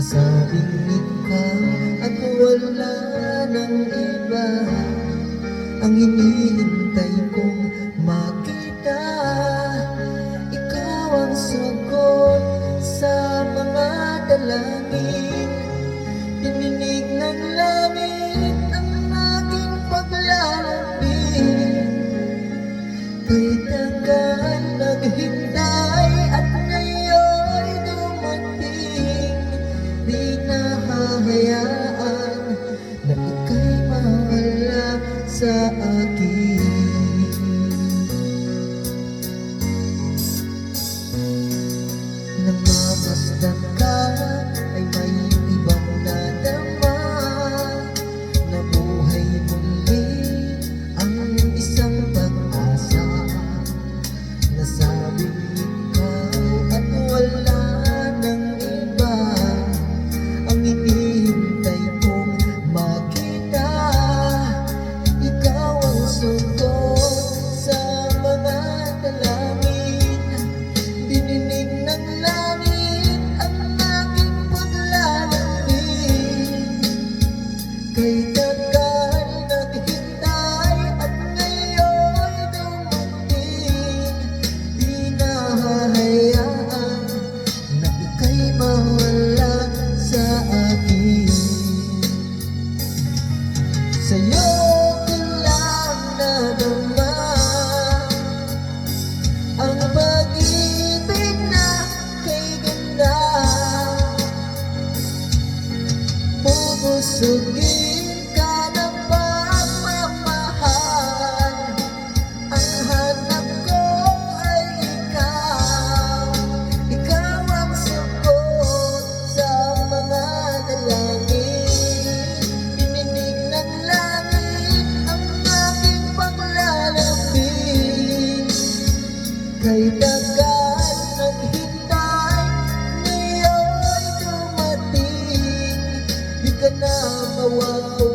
Nasabing ikaw at wala ng iba ang hinihintay kong makita. Ikaw ang sagot sa mga dalangin. Dininig ng langit ang aking paglalambing. Kay tagal naghintay at ngayon dumating. Di nahahayaan na ika'y mawala sa akin. Namamasdan ka ay may ibang nadama, na buhay muli ang isang pag-asa. Nasabing ikaw at wala ng iba ang hinihintay kong makita. Ikaw ang sagot sa mga dalangin. Dininig ng langit ang aking paglalambing. Kay tagal naghintay at ngayon dumating. Di nahahayaan na ika'y mawala sa akin. Sa'yo ko lang nadama ang pag-ibig na kay ganda. Bubusugin ka ng pagmamahal. Ang hanap ko ay ikaw. Ikaw ang sagot sa mga dalangin. Dininig ng langit ang aking paglalambing. Kay tagal naghintay, ngayon dumating. Di ka na mawawala